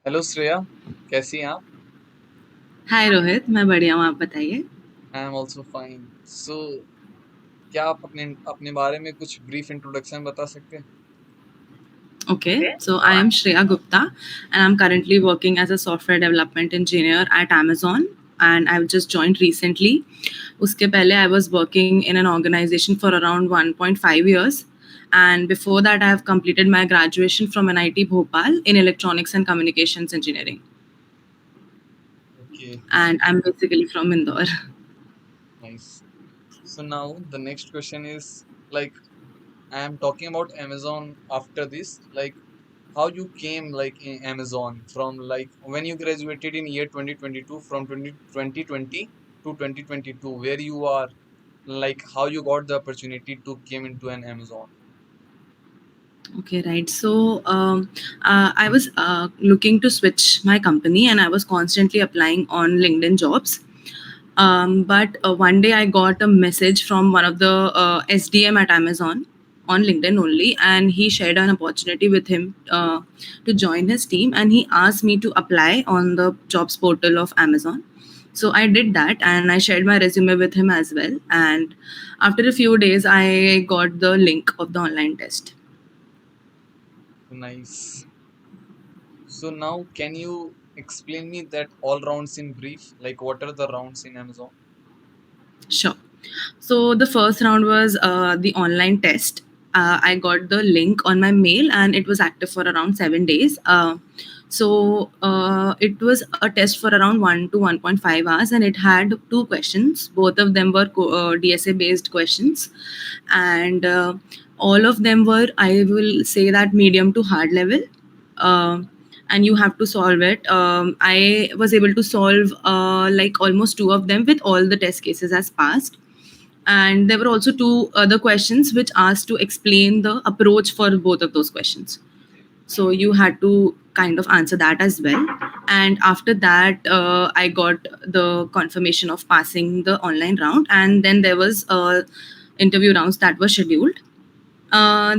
Hello Shreya, कैसी हैं आप? हाय रोहित, मैं बढ़िया हूँ। आप बताइए। I am also fine. So क्या आप अपने अपने बारे में कुछ ब्रीफ इंट्रोडक्शन बता सकते हैं? Okay, so I am Shreya Gupta, and I'm currently working as a software development engineer at Amazon, and I've just joined recently. उसके पहले I was working in an organization for around 1.5 years, and before that I have completed my graduation from NIT Bhopal in electronics and communications engineering, Okay, and I'm basically from Indore. nice. So now the next question is like I am talking about Amazon after this, like how you came like in Amazon from like when you graduated in year 2022 from 2020 to 2022, where you are, like how you got the opportunity to came into an Amazon. Okay, right. So I was looking to switch my company, and I was constantly applying on LinkedIn jobs. But one day I got a message from one of the SDM at Amazon on LinkedIn only, and he shared an opportunity with him to join his team, and he asked me to apply on the jobs portal of Amazon. So I did that, and I shared my resume with him as well. And after a few days, I got the link of the online test. Nice. So now can you explain me that all rounds in brief? Like what are the rounds in Amazon? Sure. So the first round was the online test. I got the link on my mail, and it was active for around 7 days. So it was a test for around 1 to 1.5 hours, and it had two questions. Both of them were DSA based questions, and all of them were, I will say, that medium to hard level. Uh, and you have to solve it. I was able to solve like almost two of them with all the test cases as passed, and there were also two other questions which asked to explain the approach for both of those questions. So you had to kind of answer that as well. And after that, I got the confirmation of passing the online round, and then there was interview rounds that were scheduled.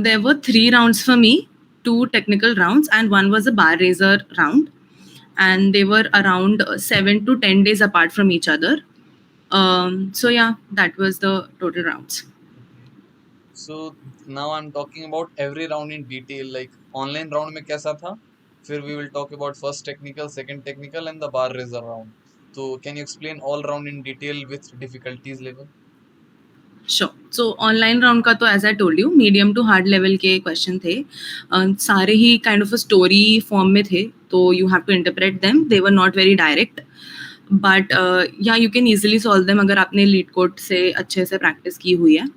There were three rounds for me, two technical rounds, and one was a bar raiser round, and they were around 7 to 10 days apart from each other. So yeah, that was the total rounds. Okay. So now I'm talking about every round in detail. Like online round में कैसा था? फिर we will talk about first technical, second technical, and the bar raiser round. So can you explain all round in detail with difficulties level? Sure. So online round का तो as I told you medium to hard level के question थे. सारे ही kind of a story form में थे, तो you have to interpret them. They were not very direct, but yeah you can easily solve them अगर आपने leet code से अच्छे से प्रैक्टिस की हुई है.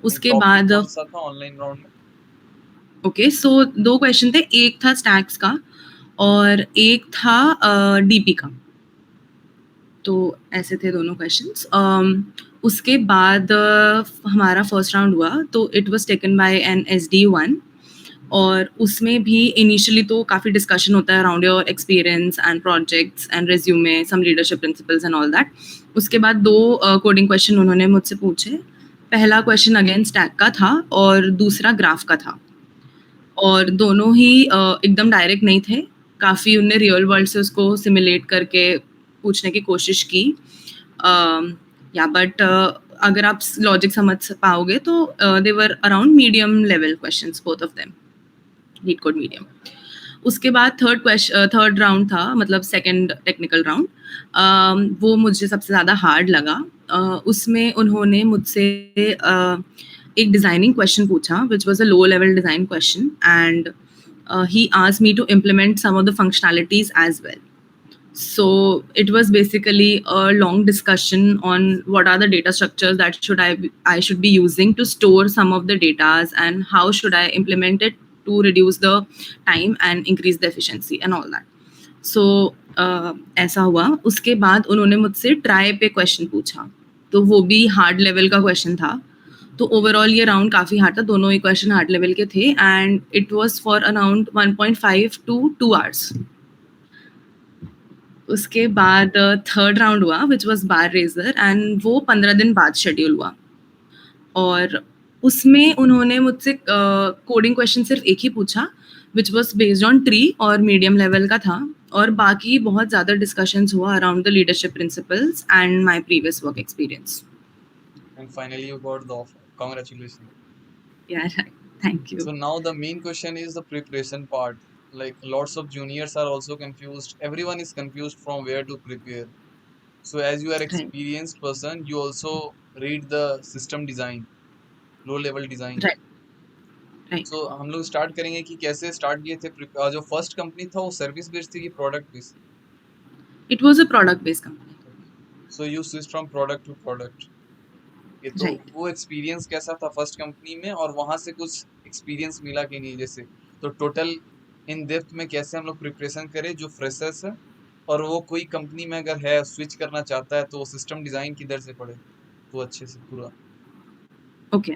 उसके टॉपिक बाद कौन सा था ऑनलाइन राउंड में? ओके, सो दो क्वेश्चन थे. एक था स्टैक्स का और एक था डीपी का. तो ऐसे थे दोनों क्वेश्चंस. उसके बाद हमारा फर्स्ट राउंड हुआ, तो it was taken by an SD1. और उसमें भी इनिशियली तो काफ़ी डिस्कशन होता है around your experience and projects and resume, some leadership principles and all that. उसके बाद दो कोडिंग क्वेश्चन उन्होंने मुझसे पूछे. पहला क्वेश्चन अगेन स्टैक का था और दूसरा ग्राफ का था, और दोनों ही एकदम डायरेक्ट नहीं थे. काफ़ी उनने रियल वर्ल्ड से उसको सिमुलेट करके पूछने की कोशिश की. या बट अगर आप लॉजिक समझ पाओगे तो they were around medium level questions, both of them LeetCode medium. उसके बाद थर्ड राउंड था, मतलब सेकंड टेक्निकल राउंड. वो मुझे सबसे ज़्यादा हार्ड लगा. उसमें उन्होंने मुझसे एक डिज़ाइनिंग क्वेश्चन पूछा, which was a low level design question, and he asked me to implement some of the functionalities as well. So it was basically a long discussion on what are the data structures that I should be using to store some of the datas, and how should I implement it to reduce the time and increase the efficiency and all that. So ऐसा हुआ. उसके बाद उन्होंने मुझसे try पे question पूछा, तो वो भी हार्ड लेवल का क्वेश्चन था. तो ओवरऑल ये राउंड काफ़ी हार्ड था. दोनों ही क्वेश्चन हार्ड लेवल के थे, and it was for around 1.5 to 2 hours. उसके बाद थर्ड राउंड हुआ, which was bar raiser, and वो 15 दिन बाद शेड्यूल हुआ. और उसमें उन्होंने मुझसे कोडिंग क्वेश्चन सिर्फ एक ही पूछा, which was based on tree और मीडियम लेवल का था, और बाकी बहुत ज़्यादा डिस्कशंस हुआ around the leadership principles and my previous work experience. And finally, you got the offer. Congratulations. Yeah, thank you. So now the main question is the preparation part. Like lots of juniors are also confused. Everyone is confused from where to prepare. So as you are Right, experienced person, you also read the system design, low level design. right, right. So हम लोग start करेंगे कि कैसे start किए थे जो first company था वो सर्विस बेस्ड थी कि product based. It was a product based company. So you switch from product to product. ये तो Right. वो एक्सपीरियंस कैसा था फर्स्ट कंपनी में और वहां से कुछ एक्सपीरियंस मिला कि नहीं, जैसे तो टोटल इन डेप्थ में कैसे हम लोग प्रिपरेशन करें जो फ्रेशर्स है, और वो कोई कंपनी में अगर है स्विच करना चाहता है तो वो सिस्टम डिजाइन किधर से पढ़े तो अच्छे से पूरा. ओके,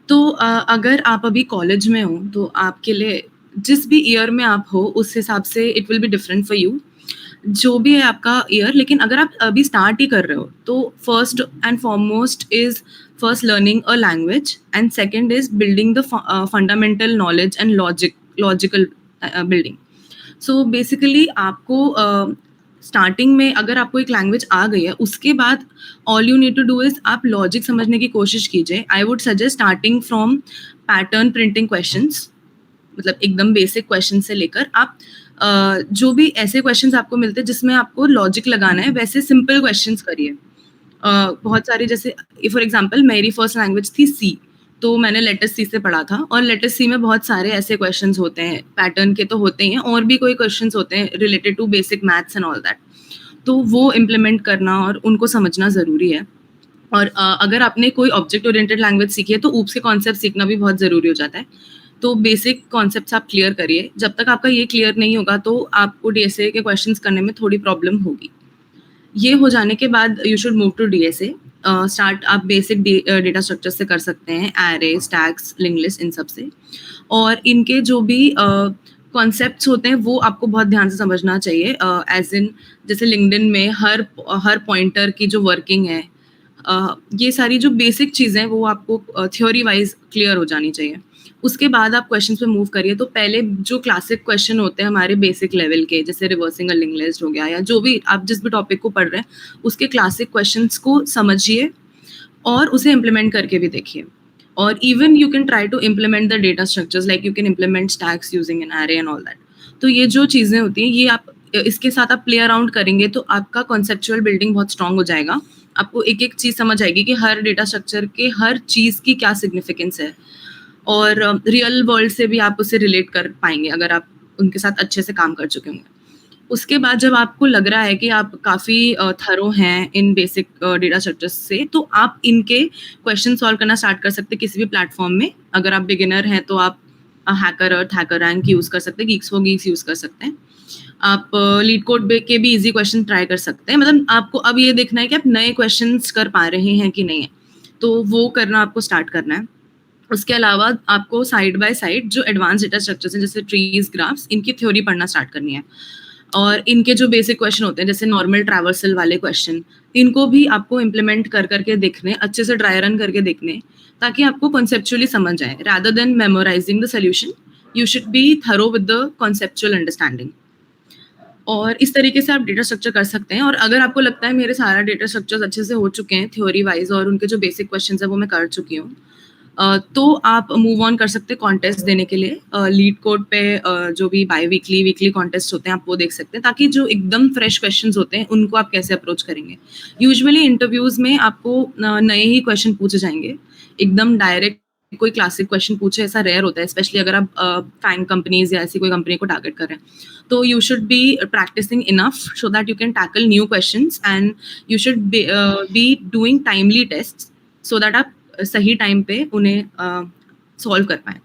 तो अगर आप अभी कॉलेज में हो तो आपके लिए जिस भी ईयर में आप हो उस हिसाब से it will be different for you, जो भी है आपका ईयर. लेकिन अगर आप अभी स्टार्ट ही कर रहे हो तो first and foremost is first learning a language, and second is building the fundamental knowledge and logical building. So basically आपको स्टार्टिंग में अगर आपको एक लैंग्वेज आ गई है, उसके बाद all you need to do is आप लॉजिक समझने की कोशिश कीजिए. I would suggest starting from pattern printing questions, मतलब एकदम बेसिक क्वेश्चन से लेकर आप जो भी ऐसे क्वेश्चंस आपको मिलते हैं जिसमें आपको लॉजिक लगाना है, वैसे सिंपल क्वेश्चंस करिए. बहुत सारे, जैसे फॉर एग्जांपल मेरी फर्स्ट लैंग्वेज थी सी, तो मैंने लेटर सी से पढ़ा था, और लेटर सी में बहुत सारे ऐसे क्वेश्चंस होते हैं, पैटर्न के तो होते ही हैं, और भी कोई क्वेश्चंस होते हैं related to basic maths and all that. तो वो इम्प्लीमेंट करना और उनको समझना ज़रूरी है. और अगर आपने कोई ऑब्जेक्ट ओरिएंटेड लैंग्वेज सीखी है तो ऊप से कॉन्सेप्ट सीखना भी बहुत ज़रूरी हो जाता है. तो बेसिक कॉन्सेप्ट्स आप क्लियर करिए. जब तक आपका ये क्लियर नहीं होगा तो आपको डीएसए के क्वेश्चंस करने में थोड़ी प्रॉब्लम होगी. ये हो जाने के बाद you should move to DSA. Start आप बेसिक डेटा स्ट्रक्चर से कर सकते हैं, एरे, स्टैक्स, लिंक लिस्ट, इन सब से. और इनके जो भी कॉन्सेप्ट्स होते हैं वो आपको बहुत ध्यान से समझना चाहिए. एज इन जैसे लिंक्डइन में हर पॉइंटर की जो वर्किंग है, ये सारी जो बेसिक चीज़ें हैं वो आपको थ्योरी वाइज क्लियर हो जानी चाहिए. उसके बाद आप क्वेश्चन पे मूव करिए. तो पहले जो क्लासिक क्वेश्चन होते हैं हमारे बेसिक लेवल के, जैसे रिवर्सिंग अ लिंक लिस्ट हो गया, या जो भी आप जिस भी टॉपिक को पढ़ रहे हैं उसके क्लासिक क्वेश्चंस को समझिए और उसे इम्प्लीमेंट करके भी देखिए. और even you can try to implement the data structures, like you can implement stacks using an array and all that. तो ये जो चीज़ें होती हैं ये आप इसके साथ आप प्ले अराउंड करेंगे तो आपका कॉन्सेप्चुअल बिल्डिंग बहुत स्ट्रांग हो जाएगा. आपको एक एक चीज़ समझ आएगी कि हर डेटा स्ट्रक्चर के हर चीज़ की क्या सिग्निफिकेंस है, और रियल वर्ल्ड से भी आप उसे रिलेट कर पाएंगे अगर आप उनके साथ अच्छे से काम कर चुके होंगे. उसके बाद जब आपको लग रहा है कि आप काफ़ी थरो हैं इन बेसिक डेटा स्ट्रक्चर्स से, तो आप इनके क्वेश्चन सॉल्व करना स्टार्ट कर सकते हैं किसी भी प्लेटफॉर्म में. अगर आप बिगिनर हैं तो आप हैकर अर्थ, हैकर रैंक यूज़ कर सकते हैं, गीक्स फॉर गीक्स यूज़ कर सकते हैं. आप लीड कोड के भी इजी क्वेश्चन ट्राई कर सकते हैं. मतलब आपको अब ये देखना है कि आप नए क्वेश्चंस कर पा रहे हैं कि नहीं है, तो वो करना आपको स्टार्ट करना है. उसके अलावा आपको साइड बाय साइड जो एडवांस डेटा स्ट्रक्चर्स हैं जैसे ट्रीज, ग्राफ्स, इनकी थ्योरी पढ़ना स्टार्ट करनी है. और इनके जो बेसिक क्वेश्चन होते हैं जैसे नॉर्मल ट्रैवर्सल वाले क्वेश्चन, इनको भी आपको इम्प्लीमेंट कर करके देखने, अच्छे से ड्राई रन करके देखने, ताकि आपको कॉन्सेप्चुअली समझ आए. Rather than memorising the solution, you should be thorough with the conceptual understanding. और इस तरीके से आप डेटा स्ट्रक्चर कर सकते हैं. और अगर आपको लगता है मेरे सारा डेटा स्ट्रक्चर्स अच्छे से हो चुके हैं थ्योरी वाइज और उनके जो बेसिक क्वेश्चंस है वो मैं कर चुकी हूँ, तो आप मूव ऑन कर सकते हैं कॉन्टेस्ट देने के लिए. लीड कोड पे जो भी बाई वीकली वीकली कॉन्टेस्ट होते हैं आप वो देख सकते हैं, ताकि जो एकदम फ्रेश क्वेश्चंस होते हैं उनको आप कैसे अप्रोच करेंगे. यूजुअली इंटरव्यूज में आपको नए ही क्वेश्चन पूछे जाएंगे, एकदम डायरेक्ट कोई क्लासिक क्वेश्चन पूछे ऐसा रेयर होता है, स्पेशली अगर आप फैंग कंपनीज या ऐसी कोई कंपनी को टारगेट कर रहे हैं. तो you should be practising enough so that you can tackle new questions, and you should be doing timely test so that आप सही टाइम पे उन्हें सॉल्व कर पाएँ.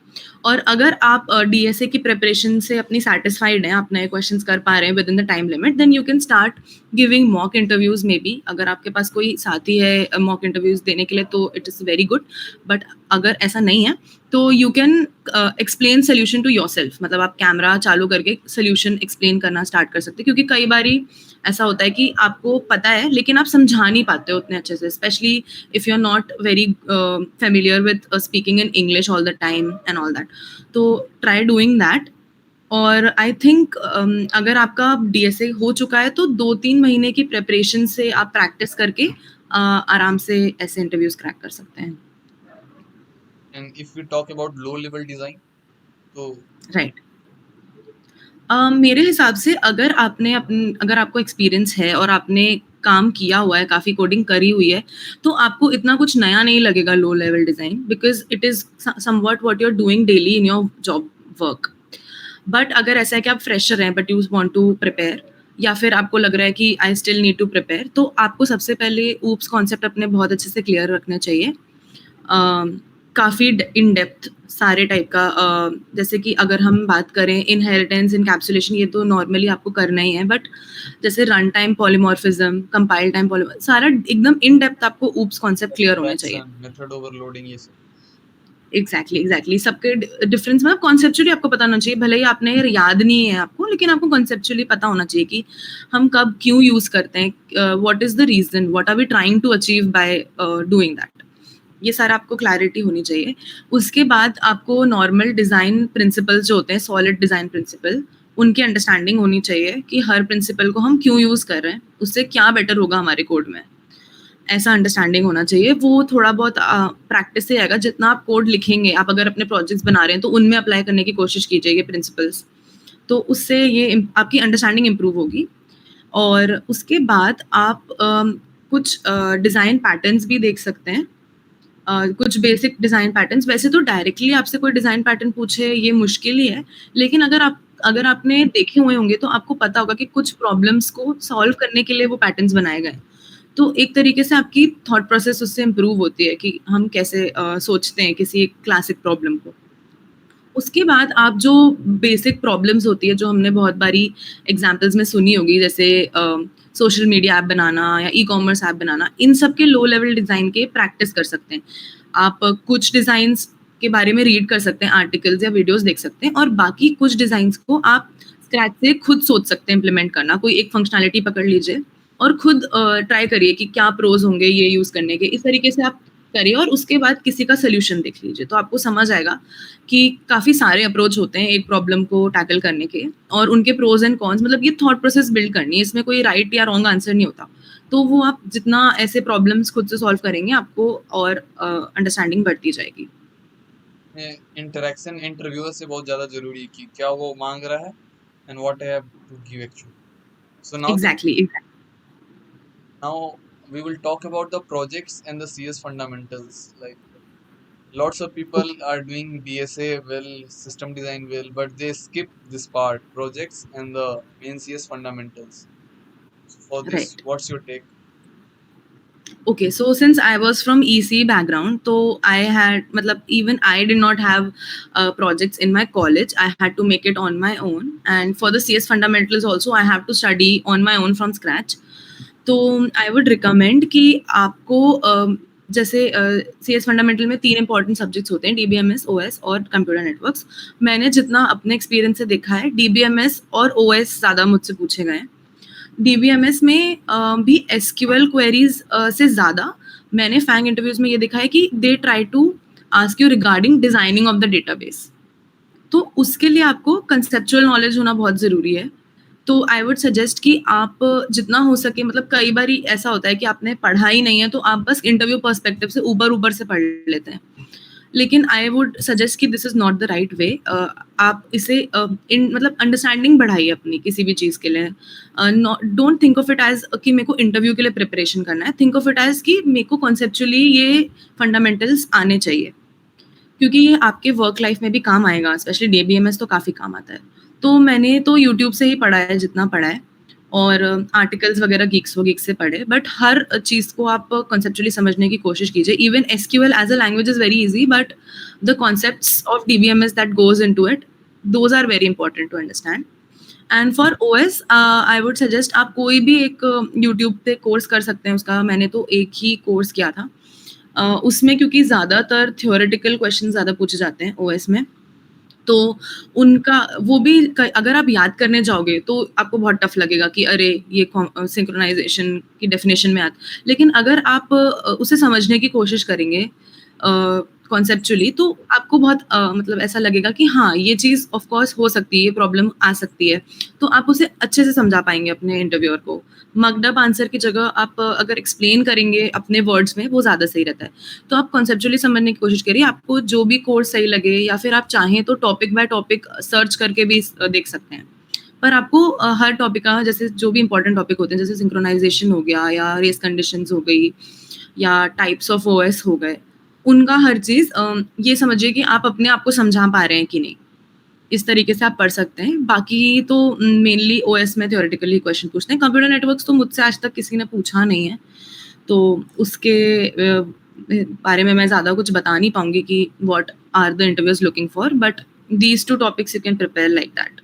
और अगर आप डीएसए की प्रिपरेशन से अपनी सेटिस्फाइड हैं, आप नए क्वेश्चंस कर पा रहे हैं within the time limit, then you can start giving mock interviews. Maybe अगर आपके पास कोई साथी है मॉक इंटरव्यूज देने के लिए तो it is very good. But अगर ऐसा नहीं है तो you can explain solution to yourself. मतलब आप कैमरा चालू करके सोल्यूशन एक्सप्लेन करना स्टार्ट कर सकते हैं, क्योंकि कई बारी ऐसा होता है कि आपको पता है लेकिन आप समझा नहीं पाते हो उतने अच्छे से, specially if you are not very familiar with speaking in English all the time and all that. तो ट्राई डूइंग दैट. और आई थिंक अगर आपका डीएसए हो चुका है तो 2-3 महीने की प्रिपरेशन से आप प्रैक्टिस करके आराम से ऐसे इंटरव्यूज क्रैक कर सकते हैं। And if we talk about low level design, so right. मेरे हिसाब से अगर आपको एक्सपीरियंस है और आपने काम किया हुआ है, काफ़ी कोडिंग करी हुई है, तो आपको इतना कुछ नया नहीं लगेगा low level design, because it is somewhat what you are doing daily in your job work. But अगर ऐसा है कि आप फ्रेशर हैं but you want to prepare, या फिर आपको लग रहा है कि I still need to prepare, तो आपको सबसे पहले ऊप्स कॉन्सेप्ट अपने बहुत अच्छे से क्लियर रखने चाहिए। काफ़ी इन डेप्थ सारे टाइप का, जैसे कि अगर हम बात करें इनहेरिटेंस, इनकैप्सुलेशन, ये तो नॉर्मली आपको करना ही है, बट जैसे run time polymorphism, compile time polymorphism, सारा एकदम इन डेप्थ आपको ऊप्स कॉन्सेप्ट क्लियर होने चाहिए। abstraction, method overloading, ये सब। एग्जैक्टली सबके डिफरेंस मतलब कॉन्सेप्चुअली आपको पता होना चाहिए, भले ही आपने याद नहीं है आपको, लेकिन आपको कॉन्सेप्चुअली पता होना चाहिए कि हम कब क्यों यूज करते हैं, what is the reason, what are we trying to achieve by doing that. ये सारा आपको क्लैरिटी होनी चाहिए। उसके बाद आपको नॉर्मल डिज़ाइन प्रिंसिपल्स जो होते हैं, सॉलिड डिज़ाइन प्रिंसिपल, उनकी अंडरस्टैंडिंग होनी चाहिए कि हर प्रिंसिपल को हम क्यों यूज़ कर रहे हैं, उससे क्या बेटर होगा हमारे कोड में, ऐसा अंडरस्टैंडिंग होना चाहिए। वो थोड़ा बहुत प्रैक्टिस से आएगा। जितना आप कोड लिखेंगे, आप अगर अपने प्रोजेक्ट्स बना रहे हैं तो उनमें अप्लाई करने की कोशिश कीजिए ये प्रिंसिपल्स, तो उससे ये आपकी अंडरस्टैंडिंग इम्प्रूव होगी। और उसके बाद आप कुछ डिज़ाइन पैटर्न्स भी देख सकते हैं, कुछ बेसिक डिज़ाइन पैटर्न्स। वैसे तो डायरेक्टली आपसे कोई डिज़ाइन पैटर्न पूछे ये मुश्किल ही है, लेकिन अगर आपने देखे हुए होंगे तो आपको पता होगा कि कुछ प्रॉब्लम्स को सॉल्व करने के लिए वो पैटर्न्स बनाए गए। तो एक तरीके से आपकी थॉट प्रोसेस उससे इम्प्रूव होती है कि हम कैसे सोचते हैं किसी एक क्लासिक प्रॉब्लम को। उसके बाद आप जो बेसिक प्रॉब्लम्स होती है, जो हमने बहुत बारी एग्जाम्पल्स में सुनी होगी, जैसे सोशल मीडिया ऐप बनाना या ई कॉमर्स ऐप बनाना, इन सब के लो लेवल डिज़ाइन के प्रैक्टिस कर सकते हैं। आप कुछ डिज़ाइंस के बारे में रीड कर सकते हैं, आर्टिकल्स या वीडियोस देख सकते हैं, और बाकी कुछ डिज़ाइंस को आप स्क्रैच से खुद सोच सकते हैं इम्प्लीमेंट करना। कोई एक फंक्शनैलिटी पकड़ लीजिए और खुद ट्राई करिए कि क्या प्रोज होंगे ये यूज़ करने के। इस तरीके से आप करिए और उसके बाद किसी का सोल्यूशन देख लीजिए, तो आपको समझ आएगा कि काफ़ी सारे अप्रोच होते हैं एक प्रॉब्लम को टैकल करने के, और उनके प्रोज एंड कॉन्स, मतलब ये थॉट प्रोसेस बिल्ड करनी है, इसमें कोई राइट या रॉन्ग आंसर नहीं होता। तो वो आप जितना ऐसे प्रॉब्लम्स खुद से सॉल्व करेंगे, आपको और अंडरस्टैंडिंग बढ़ती जाएगी। इंटरेक्शन इंटरव्यूअर से बहुत ज़्यादा ज़रूरी है कि क्या वो माँग रहा है and what I have to give actually. So exactly. now we will talk about the projects and the CS fundamentals. Like lots of people are doing BSA well, system design well, but they skip this part, projects and the main CS fundamentals. So for this, right. what's your take? Okay, so since I was from EC background, so I had, matlab, even I did not have projects in my college. I had to make it on my own. And for the CS fundamentals also, I have to study on my own from scratch. तो I would recommend कि आपको जैसे C S fundamental में 3 important subjects होते हैं, DBMS, OS और computer networks. मैंने जितना अपने एक्सपीरियंस से देखा है, DBMS और OS ज़्यादा मुझसे पूछे गए हैं। DBMS में भी SQL क्वेरीज से ज़्यादा मैंने फैंग इंटरव्यूज में ये देखा है कि they try to ask you regarding designing of the database. तो उसके लिए आपको कंसेप्चुअल नॉलेज होना बहुत ज़रूरी है। तो आई वुड सजेस्ट कि आप जितना हो सके, मतलब कई बार ऐसा होता है कि आपने पढ़ा ही नहीं है, तो आप बस इंटरव्यू पर्सपेक्टिव से ऊपर से पढ़ लेते हैं, लेकिन आई वुड सजेस्ट कि this is not the right way. आप इसे मतलब अंडरस्टैंडिंग बढ़ाइए अपनी किसी भी चीज़ के लिए। Don't think of it as कि मेरे को इंटरव्यू के लिए प्रिपरेशन करना है, थिंक ऑफ इट एज कि मेरे को कॉन्सेप्चुअली ये फंडामेंटल्स आने चाहिए, क्योंकि ये आपके वर्क लाइफ में भी काम आएगा। स्पेशली DBMS तो काफ़ी काम आता है। तो मैंने तो यूट्यूब से ही पढ़ा है जितना पढ़ा है, और आर्टिकल्स वगैरह गीक्स से पढ़े, बट हर चीज़ को आप कॉन्सेप्चुअली समझने की कोशिश कीजिए। Even SQL as a language is very easy, but the concepts of DBMS that goes into it, those are very important to understand. And for OS I would suggest आप कोई भी एक यूट्यूब पे course कर सकते हैं उसका। मैंने तो एक ही कोर्स किया था उसमें, क्योंकि ज़्यादातर थ्योरेटिकल क्वेश्चन ज़्यादा पूछे जाते हैं OS में, तो उनका वो भी अगर आप याद करने जाओगे तो आपको बहुत टफ लगेगा कि अरे ये सिंक्रोनाइजेशन की डेफिनेशन में आता। लेकिन अगर आप उसे समझने की कोशिश करेंगे कॉन्सेप्चुअली, तो आपको बहुत मतलब ऐसा लगेगा कि हाँ, ये चीज़ ऑफ कोर्स हो सकती है, ये प्रॉब्लम आ सकती है। तो आप उसे अच्छे से समझा पाएँगे अपने इंटरव्यूअर को। मग्ड अप आंसर की जगह आप अगर एक्सप्लेन करेंगे अपने वर्ड्स में, वो ज़्यादा सही रहता है। तो आप कॉन्सेप्चुअली समझने की कोशिश करिए, आपको जो भी कोर्स सही लगे या फिर आप चाहें तो टॉपिक बाय टॉपिक सर्च करके भी देख सकते हैं। पर आपको हर टॉपिक का, जैसे जो भी इम्पोर्टेंट टॉपिक होते हैं, जैसे सिंक्रोनाइज़ेशन हो गया या रेस कंडीशंस हो गई या टाइप्स ऑफ ओएस हो गए, उनका हर चीज़ ये समझिए कि आप अपने आप को समझा पा रहे हैं कि नहीं। इस तरीके से आप पढ़ सकते हैं। बाकी तो मेनली ओएस में थ्योरेटिकली क्वेश्चन पूछते हैं। कंप्यूटर नेटवर्क्स तो मुझसे आज तक किसी ने पूछा नहीं है, तो उसके बारे में मैं ज़्यादा कुछ बता नहीं पाऊँगी कि what are the interviews looking for, but these 2 topics you can prepare like that.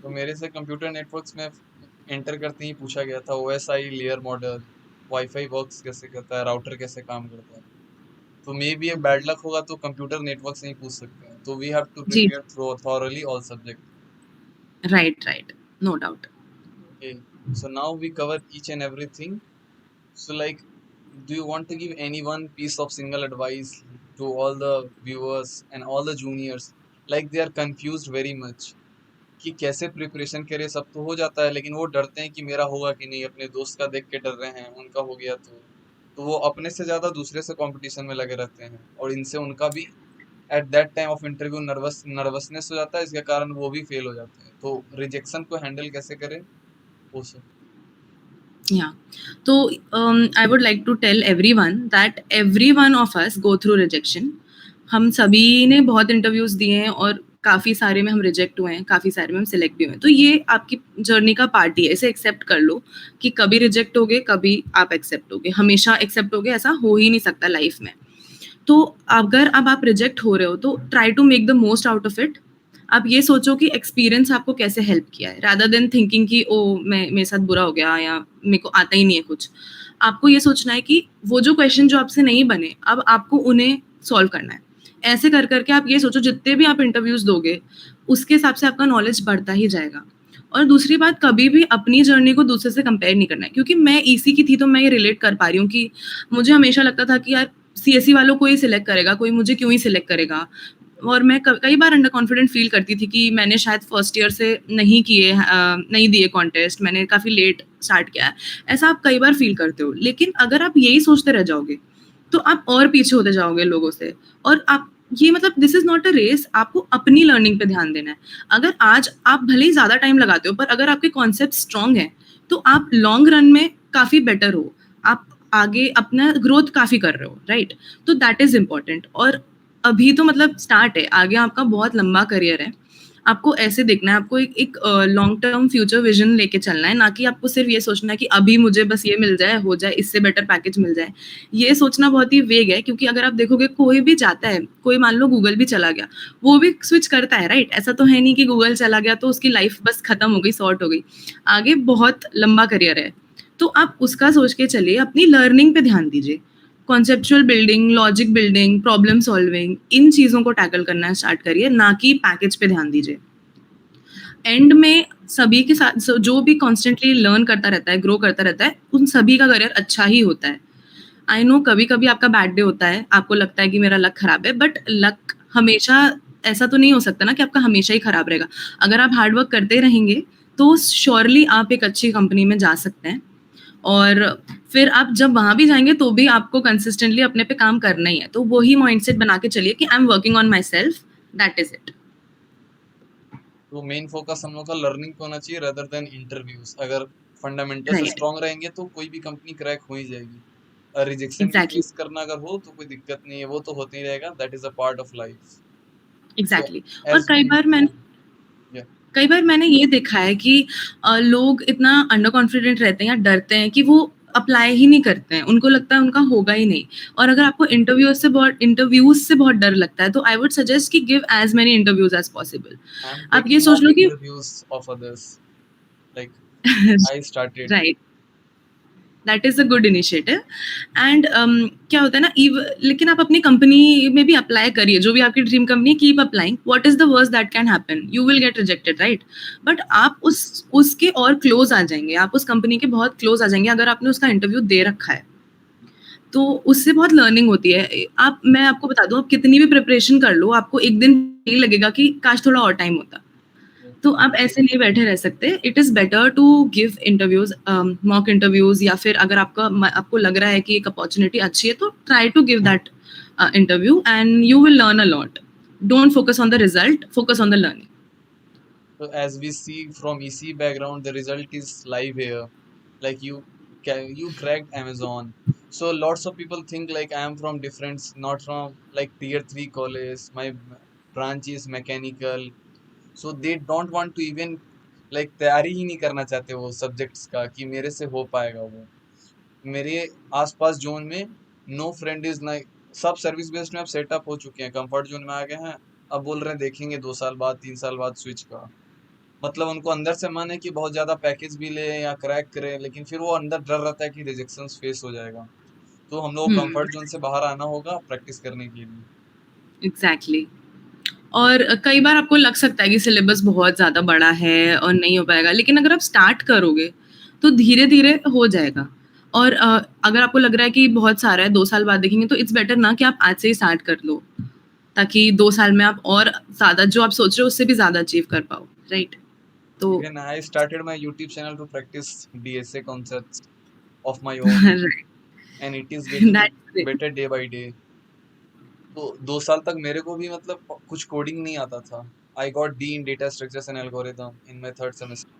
तो मेरे से कंप्यूटर नेटवर्क्स में एंटर करते ही पूछा गया था OSI layer model, wifi works कैसे करता है, राउटर कैसे काम करता है। तो मे बी एक बैड लक होगा तो कंप्यूटर नेटवर्क से ही पूछ सकते हैं। तो वी हैव टू जी, prepare through thoroughly all subject. Right, no doubt. Okay, so now we cover each and everything. So, like, do you want to give any one piece of single advice to all the viewers and all the juniors? Like, they are confused very much कि कैसे preparation करे। सब तो हो जाता है लेकिन वो डरते हैं कि मेरा होगा कि नहीं, अपने दोस्त का देख के डर रहे हैं उनका हो गया तो वो अपने से ज्यादा दूसरे से कंपटीशन में लगे रहते हैं और इनसे उनका भी at that time of interview nervousness हो जाता है, इसके कारण वो भी फेल हो जाते हैं। तो रिजेक्शन को हैंडल कैसे करें वो सब। Yeah. So I would like to tell everyone that every one of us go through rejection. हम सभी ने बहुत इंटरव्यूज दिए हैं और काफ़ी सारे में हम रिजेक्ट हुए हैं, काफ़ी सारे में हम सिलेक्ट भी हुए हैं। तो ये आपकी जर्नी का पार्ट ही है, इसे एक्सेप्ट कर लो कि कभी रिजेक्ट होगे, कभी आप एक्सेप्ट होगे, हमेशा एक्सेप्ट होगे ऐसा हो ही नहीं सकता लाइफ में। तो अगर अब आप रिजेक्ट हो रहे हो तो try to make the most out of it. आप ये सोचो कि एक्सपीरियंस आपको कैसे हेल्प किया है, रादर देन थिंकिंग कि ओ मैं मेरे साथ बुरा हो गया या मेरे को आता ही नहीं है कुछ। आपको ये सोचना है कि वो जो क्वेश्चन जो आपसे नहीं बने, अब आपको उन्हें सॉल्व करना है। ऐसे कर करके आप ये सोचो जितने भी आप इंटरव्यूज दोगे, उसके हिसाब से आपका नॉलेज बढ़ता ही जाएगा। और दूसरी बात, कभी भी अपनी जर्नी को दूसरे से कंपेयर नहीं करना है, क्योंकि मैं ईसी की थी तो मैं ये रिलेट कर पा रही हूँ कि मुझे हमेशा लगता था कि यार सीएसई वालों को ही सिलेक्ट करेगा, कोई मुझे क्यों ही सिलेक्ट करेगा। और मैं कई बार अंडर कॉन्फिडेंट फील करती थी कि मैंने शायद फर्स्ट ईयर से नहीं दिए कॉन्टेस्ट, मैंने काफ़ी लेट स्टार्ट किया है। ऐसा आप कई बार फील करते हो, लेकिन अगर आप यही सोचते रह जाओगे तो आप और पीछे होते जाओगे लोगों से। और आप ये मतलब this is not a race, आपको अपनी लर्निंग पे ध्यान देना है। अगर आज आप भले ही ज़्यादा टाइम लगाते हो, पर अगर आपके कॉन्सेप्ट स्ट्रॉन्ग है तो आप लॉन्ग रन में काफ़ी बेटर हो, आप आगे अपना ग्रोथ काफ़ी कर रहे हो, राइट? तो दैट इज़ इम्पॉर्टेंट। और अभी तो मतलब स्टार्ट है, आगे आपका बहुत लंबा करियर है। आपको ऐसे देखना है, आपको एक लॉन्ग टर्म फ्यूचर विजन लेके चलना है, ना कि आपको सिर्फ ये सोचना है कि अभी मुझे बस ये मिल जाए, हो जाए, इससे बेटर पैकेज मिल जाए। ये सोचना बहुत ही वेग है, क्योंकि अगर आप देखोगे कोई भी जाता है, कोई मान लो गूगल भी चला गया, वो भी स्विच करता है, राइट? ऐसा तो है नहीं कि गूगल चला गया तो उसकी लाइफ बस खत्म हो गई, सॉर्ट हो गई। आगे बहुत लंबा करियर है, तो आप उसका सोच के चलिए, अपनी लर्निंग पे ध्यान दीजिए। Conceptual building, logic building, problem solving, इन चीज़ों को टैकल करना स्टार्ट करिए, ना कि पैकेज पे ध्यान दीजिए। एंड में सभी के साथ जो भी कॉन्स्टेंटली लर्न करता रहता है, ग्रो करता रहता है, उन सभी का करियर अच्छा ही होता है। आई नो कभी-कभी आपका बैड डे होता है, आपको लगता है कि मेरा लक खराब है, बट लक हमेशा ऐसा तो नहीं हो सकता ना कि आपका हमेशा ही खराब रहेगा। अगर आप हार्ड वर्क करते रहेंगे, तो श्योरली आप एक अच्छी कंपनी में जा सकते हैं। और फिर आप जब वहाँ भी जाएँगे तो भी आपको कंसिस्टेंटली अपने पे काम करना ही है। तो वही माइंडसेट बना के चलिए कि I am working on my self, that is it. तो मेन फोकस हम लोग का लर्निंग पे होना चाहिए रदर देन इंटरव्यूज। अगर फंडामेंटल्स राइट, स्ट्रांग रहेंगे तो कोई भी कंपनी क्रैक हो ही जाएगी। रिजेक्शन भी एग्ज़ैक्टली, फेस करना अगर हो तो कोई दिक्कत नहीं है, वो तो होते ही रहेगा, that is a part of life. तो एग्ज़ैक्टली। और एज वी या कई बार मैंने ये देखा है कि लोग इतना अंडर कॉन्फिडेंट रहते हैं या डरते हैं कि वो अप्लाई ही नहीं करते हैं। उनको लगता है उनका होगा ही नहीं। और अगर आपको इंटरव्यूज़ से बहुत डर लगता है, तो आई वुड सजेस्ट कि give as many interviews as possible. I am आप ये टेकिंग सोच ऑल लो कि interviews of others, like I started. Right, that is a good initiative. And क्या होता है ना, लेकिन आप अपनी कंपनी में भी अप्लाई करिए, जो भी आपकी dream company, keep applying. What is the worst that can happen? You will get rejected, right? But आप उसके और क्लोज आ जाएँगे, आप उस कंपनी के बहुत क्लोज आ जाएँगे अगर आपने उसका इंटरव्यू दे रखा है। तो उससे बहुत लर्निंग होती है। मैं आपको बता दूँ, आप कितनी भी प्रिपरेशन कर लो, आपको एक दिन यही लगेगा कि काश थोड़ा और टाइम होता। तो आप ऐसे नहीं बैठे रह सकते। It is better to give interviews, mock interviews, या फिर अगर आपको लग रहा है कि एक अपॉर्च्युनिटी अच्छी है, तो try to give that interview and you will learn a lot. Don't focus on the result, focus on the learning. So as we see from EC background, the result is live here. Like you cracked Amazon. So lots of people think like I am from different, not from like tier 3 college. My branch is mechanical. So they don't want to even like तैयारी ही नहीं करना चाहते वो subjects का कि मेरे से हो पाएगा वो। मेरे आसपास जोन में नो फ्रेंड इज लाइक, सब सर्विस बेस्ड में अब सेटअप हो चुके हैं, कंफर्ट जोन में आ गए हैं। अब बोल रहे हैं देखेंगे 2 साल बाद 3 साल बाद स्विच का। मतलब उनको अंदर से मन है कि बहुत ज्यादा पैकेज भी ले या क्रैक करे, लेकिन फिर वो अंदर डर रहता है कि रिजेक्शन फेस हो जाएगा। तो हम लोग कंफर्ट जोन से बाहर आना होगा प्रैक्टिस करने के लिए। एग्जैक्टली। और कई बार आपको लग सकता है कि सिलेबस बहुत ज़्यादा बड़ा है और नहीं हो पाएगा, लेकिन अगर आप स्टार्ट करोगे तो धीरे-धीरे हो जाएगा। और अगर आपको लग रहा है कि बहुत सारा है, 2 साल बाद देखेंगे, तो इट्स बेटर ना कि आप आज से ही स्टार्ट कर लो, ताकि 2 साल में आप और ज़्यादा जो आप सोच रहे हो उससे भी ज़्यादा अचीव कर पाओ, राइट? तो even I started my YouTube channel to practice DSA concepts of my own, right, and it is getting that's great. Better day by day. तो 2 साल तक मेरे को भी मतलब कुछ कोडिंग नहीं आता था। I got D in data structures and algorithm in my third semester.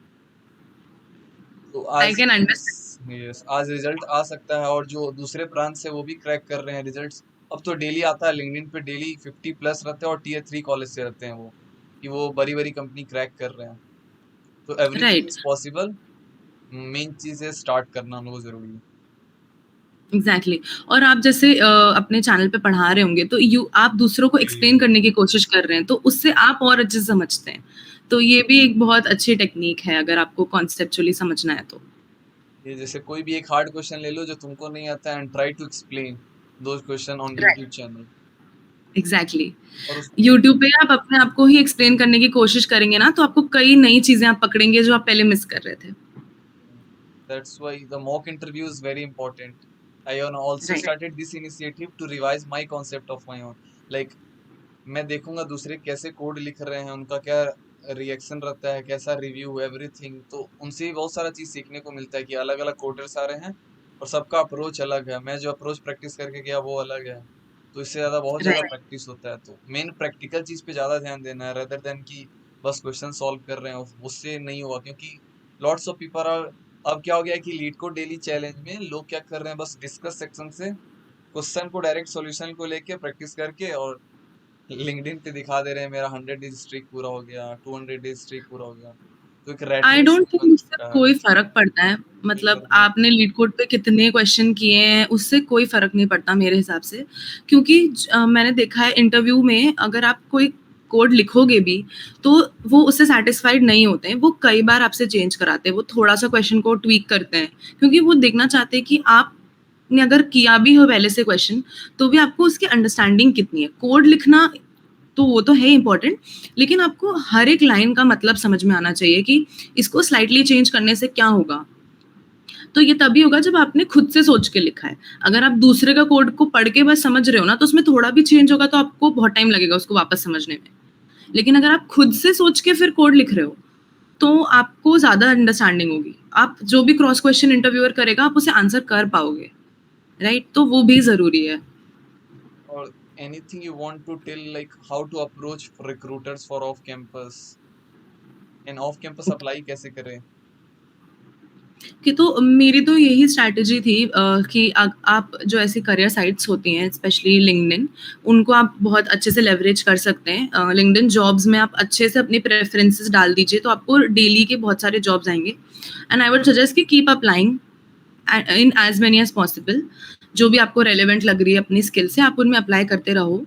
तो आई आज कैन अंडरस्टैंड। यस आज रिजल्ट आ सकता है, और जो दूसरे ब्रांच से वो भी क्रैक कर रहे हैं रिजल्ट्स। अब तो डेली आता है लिंक्डइन पे, डेली 50+ रहते हैं और टीयर 3 कॉलेज से रहते हैं वो, कि वो बड़ी बड़ी कंपनी क्रैक कर रहे हैं। तो everything right, is possible. Main चीज है स्टार्ट करना हम लोग को जरूरी है। एग्जैक्टली। और आप जैसे अपने चैनल पे पढ़ा रहे होंगे, तो आप दूसरों को एक्सप्लेन करने की कोशिश कर रहे हैं, तो उससे आप और अच्छे से समझते हैं। तो ये भी एक बहुत अच्छी टेक्निक है अगर आपको कॉन्सेप्चुअली समझना है तो। ये जैसे कोई भी एक हार्ड क्वेश्चन ले लो जो तुमको नहीं आता है, and try to explain those question on right, YouTube channel. Exactly. और उस यूट्यूब पे आप अपने आप को ही एक्सप्लेन करने की कोशिश करेंगे ना, तो आपको कई नई चीजें आप पकड़ेंगे जो आप पहले मिस कर रहे थे। That's why the mock interview is very important. I have also right, started this initiative to revise my concept of my own. Like मैं देखूंगा दूसरे कैसे कोड लिख रहे हैं, उनका क्या रिएक्शन रहता है, कैसा रिव्यू, एवरीथिंग। तो उनसे भी बहुत सारा चीज सीखने को मिलता है कि अलग अलग कोडर्स आ रहे हैं और सबका अप्रोच अलग है। मैं जो अप्रोच प्रैक्टिस करके गया वो अलग है। तो इससे ज्यादा बहुत ज्यादा राइट। प्रैक्टिस होता है। तो मेन प्रैक्टिकल चीज पे ज्यादा ध्यान देना है, रेदर देन कि बस क्वेश्चन सॉल्व कर रहे हैं, उससे नहीं होगा। क्योंकि लॉट्स ऑफ पीपल आर, अब क्या हो गया है कि लीड को डेली चैलेंज में लोग क्या कर रहे हैं, बस डिस्कस सेक्शन से क्वेश्चन को डायरेक्ट सॉल्यूशन को लेके प्रैक्टिस करके और लिंक्डइन पे दिखा दे रहे हैं मेरा 100 डेज स्ट्रीक पूरा हो गया, 200 डेज स्ट्रीक पूरा हो गया। तो एक rat I race don't think बन उससे चुका है। कोई फ़र्क पड़ता है। कोई मतलब फर्क नहीं आपने लीड कोड पे कितने क्वेश्चन किए हैं, उससे कोई फ़र्क नहीं पड़ता मेरे हिसाब से। क्योंकि मैंने देखा है इंटरव्यू में, अगर आप कोई कोड लिखोगे भी, तो वो उससे सैटिस्फाइड नहीं होते हैं। वो कई बार आपसे चेंज कराते हैं, वो थोड़ा-सा क्वेश्चन को ट्वीक करते हैं, क्योंकि वो देखना चाहते हैं कि आपने अगर किया भी हो पहले से क्वेश्चन, तो भी आपको उसकी अंडरस्टैंडिंग कितनी है। कोड लिखना तो वो तो है इम्पोर्टेंट, लेकिन आपको हर एक लाइन का मतलब समझ में आना चाहिए कि इसको स्लाइटली चेंज करने से क्या होगा। तो ये तभी होगा जब आपने खुद से सोच के लिखा है। अगर आप दूसरे का कोड को पढ़ के बस समझ रहे हो ना, तो उसमें थोड़ा भी चेंज होगा तो आपको बहुत टाइम लगेगा उसको वापस समझने में। लेकिन अगर आप खुद से सोच के फिर कोड लिख रहे हो, तो आपको ज़्यादा अंडरस्टैंडिंग होगी। आप जो भी क्रॉस क्वेश्चन इंटरव्यूअर करेगा, आप उसे आंसर कर पाओगे, राइट? तो वो भी ज़रूरी है। और anything you want to tell like how to approach recruiters for off campus, and off campus apply कैसे करें? कि तो मेरी तो यही स्ट्रैटेजी थी कि आप जो ऐसी करियर साइट्स होती हैं, स्पेशली लिंक्डइन, उनको आप बहुत अच्छे से लेवरेज कर सकते हैं। लिंक्डइन जॉब्स में आप अच्छे से अपनी प्रेफरेंसेस डाल दीजिए, तो आपको डेली के बहुत सारे जॉब्स आएंगे। एंड आई वुड सजेस्ट कि keep applying in as many as possible. जो भी आपको रेलिवेंट लग रही है अपनी स्किल से, आप उनमें अप्लाई करते रहो।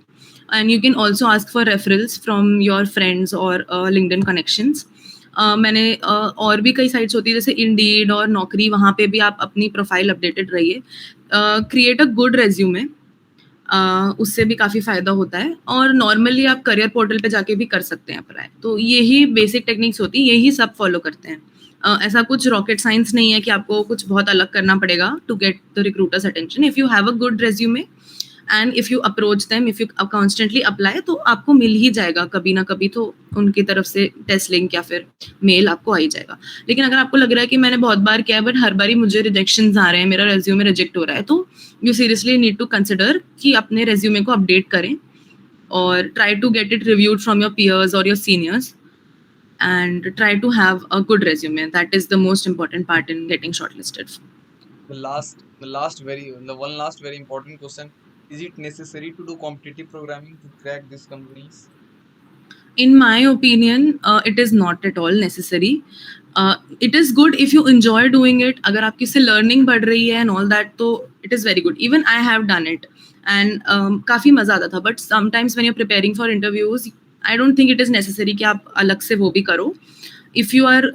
And you can also ask for referrals from your friends और लिंक्डइन कनेक्शंस। मैंने और भी कई साइट्स होती है जैसे इंडीड और नौकरी, वहाँ पे भी आप अपनी प्रोफाइल अपडेटेड रहिए। Create a good resume. उससे भी काफ़ी फ़ायदा होता है और नॉर्मली आप करियर पोर्टल पे जाके भी कर सकते हैं अप्लाई। तो यही बेसिक टेक्निक्स होती हैं, यही सब फॉलो करते हैं। ऐसा कुछ रॉकेट साइंस नहीं है कि आपको कुछ बहुत अलग करना पड़ेगा to get the recruiters attention. If you have a good resume and if you approach them, if you constantly apply, तो आपको मिल ही जाएगा कभी ना कभी, तो उनकी तरफ से टेस्ट लिंक या फिर मेल आपको आ ही जाएगा। लेकिन अगर आपको लग रहा है कि मैंने बहुत बार किया है बट हर बारी मुझे रिजेक्शंस आ रहे हैं, मेरा रेज्यूमे रिजेक्ट हो रहा है, तो you seriously need to consider कि अपने रेज्यूमे को अपडेट करें और try to get it reviewed from your peers और your seniors and try to have a good resume. That is the most important part in getting shortlisted. The one last very important question: is it necessary to do competitive programming to crack these companies? In my opinion, it is not at all necessary. It is good if you enjoy doing it. अगर आपकी से learning बढ़ रही है and all that, तो it is very good. Even I have done it and काफ़ी मज़ा आता था. But sometimes when you're preparing for interviews, I don't think it is necessary कि आप अलग से वो भी करो. If you are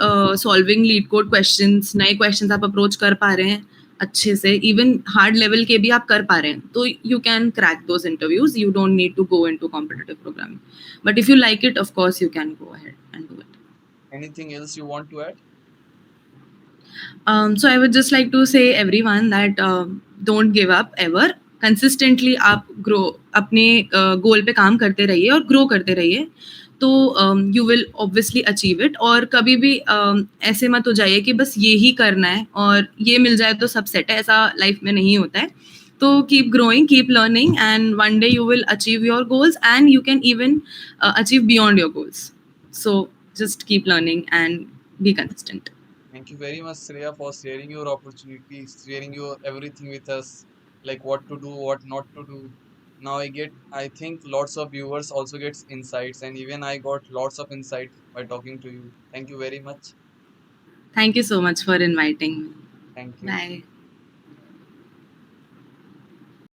solving lead code questions, नए questions आप approach कर पा रहे हैं अच्छे से, even hard level के भी आप कर पा रहे हैं, तो you can crack those interviews. You don't need to go into competitive programming. But if you like it, of course, you can go ahead and do it. Anything else you want to add? So I would just like to say everyone that don't give up ever. Consistently आप grow, अपने goal पे काम करते रहिए और grow करते रहिए, तो you will obviously achieve it. और कभी भी ऐसे मत हो जाइए कि बस ये ही करना है और ये मिल जाए तो सब सेट है, ऐसा लाइफ में नहीं होता है. तो keep growing, keep learning, and one day you will achieve your goals and you can even achieve beyond your goals. So just keep learning and be consistent. Thank you very much, Shreya, for sharing your opportunities, sharing your everything with us, like what to do, what not to do. Now I think lots of viewers also gets insights, and even I got lots of insight by talking to you. Thank you very much. Thank you so much for inviting me. Thank you. Bye.